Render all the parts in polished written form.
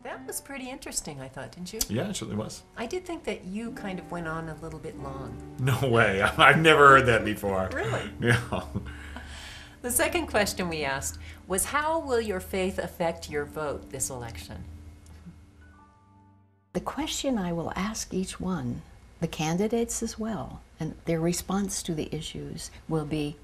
That was pretty interesting, I thought, didn't you? Yeah, it certainly was. I did think that you kind of went on a little bit long. No way. I've never heard that before. Really? Yeah. The second question we asked was, how will your faith affect your vote this election? The question I will ask each one, the candidates as well, and their response to the issues will be,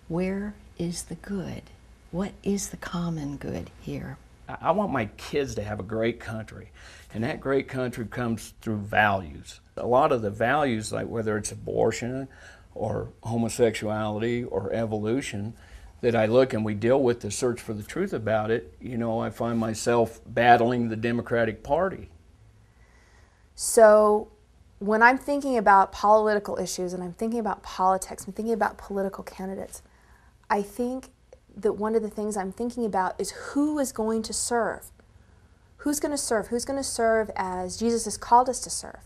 where is the good? What is the common good here? I want my kids to have a great country, and that great country comes through values. A lot of the values, like whether it's abortion or homosexuality or evolution, that I look and we deal with to search for the truth about it, you know, I find myself battling the Democratic Party. So when I'm thinking about political issues and I'm thinking about politics, I'm thinking about political candidates, I think that one of the things I'm thinking about is who is going to serve. Who's going to serve? Who's going to serve as Jesus has called us to serve?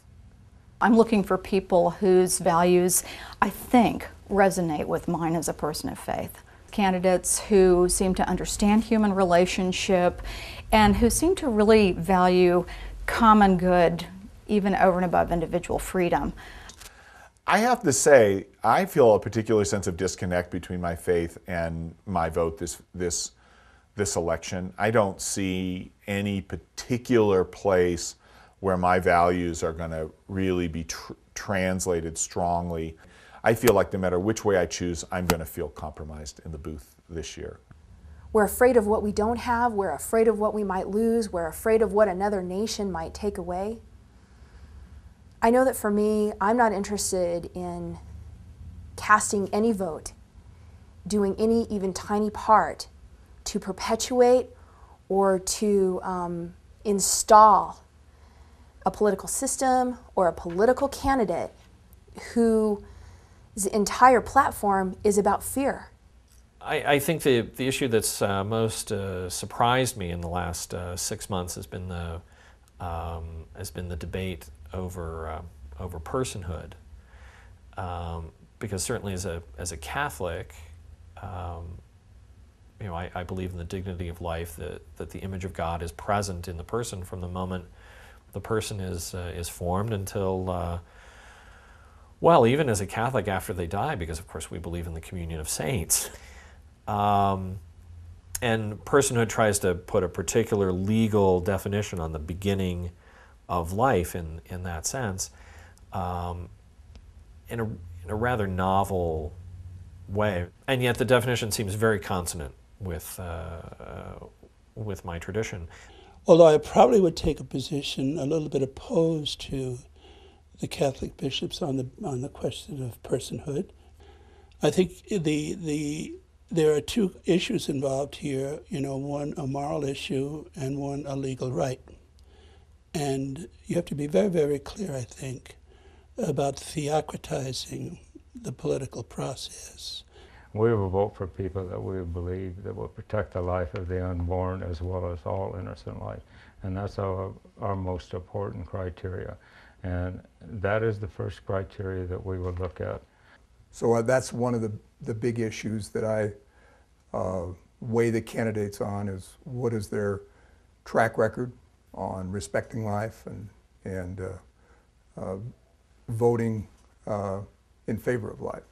I'm looking for people whose values, I think, resonate with mine as a person of faith. Candidates who seem to understand human relationship and who seem to really value common good even over and above individual freedom. I have to say, I feel a particular sense of disconnect between my faith and my vote this election. I don't see any particular place where my values are going to really be translated strongly. I feel like no matter which way I choose, I'm going to feel compromised in the booth this year. We're afraid of what we don't have. We're afraid of what we might lose. We're afraid of what another nation might take away. I know that for me, I'm not interested in casting any vote, doing any even tiny part to perpetuate or to install a political system or a political candidate whose entire platform is about fear. I think the issue that's most surprised me in the last 6 months has been the debate over personhood, because certainly as a Catholic, you know, I believe in the dignity of life, that the image of God is present in the person from the moment the person is formed until, well, even as a Catholic after they die, because of course we believe in the communion of saints. And personhood tries to put a particular legal definition on the beginning of life in that sense, in a rather novel way. And yet the definition seems very consonant with my tradition. Although I probably would take a position a little bit opposed to the Catholic bishops on the question of personhood. I think there are two issues involved here, you know, one a moral issue and one a legal right. And you have to be very, very clear, I think, about theocratizing the political process. We will vote for people that we believe that will protect the life of the unborn as well as all innocent life. And that's our most important criteria. And that is the first criteria that we will look at. So that's one of the big issues that I weigh the candidates on, is what is their track record on respecting life and voting in favor of life.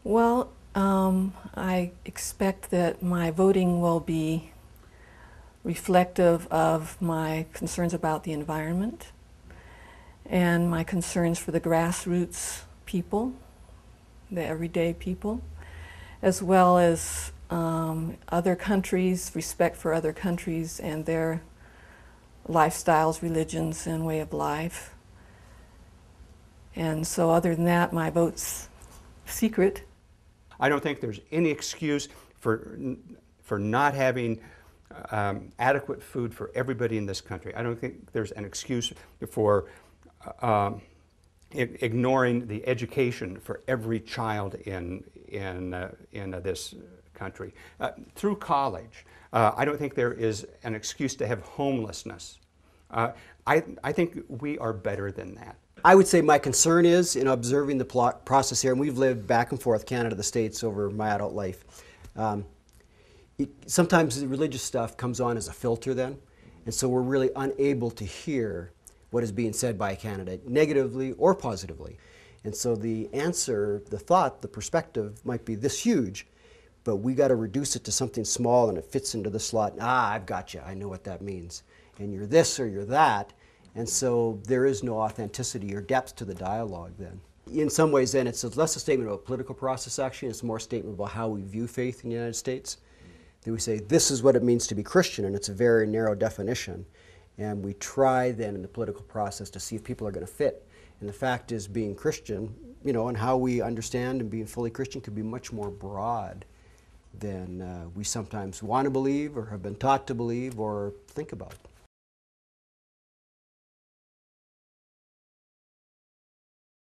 Well, I expect that my voting will be reflective of my concerns about the environment and my concerns for the grassroots people, the everyday people, as well as other countries, respect for other countries and their lifestyles, religions, and way of life. And so other than that, my vote's secret. I don't think there's any excuse for not having adequate food for everybody in this country. I don't think there's an excuse for ignoring the education for every child in this country. Through college, I don't think there is an excuse to have homelessness. I think we are better than that. I would say my concern is in observing the process here, and we've lived back and forth, Canada, the States, over my adult life. Sometimes the religious stuff comes on as a filter then, And so we're really unable to hear what is being said by a candidate, negatively or positively. And so the answer, the thought, the perspective might be this huge, but we got to reduce it to something small and it fits into the slot. I've got you. I know what that means. And you're this or you're that. And so there is no authenticity or depth to the dialogue then. In some ways then it's less a statement about political process action, it's more a statement about how we view faith in the United States. That we say this is what it means to be Christian, and it's a very narrow definition. And we try then in the political process to see if people are going to fit. And the fact is being Christian, and how we understand and being fully Christian could be much more broad than we sometimes want to believe or have been taught to believe or think about.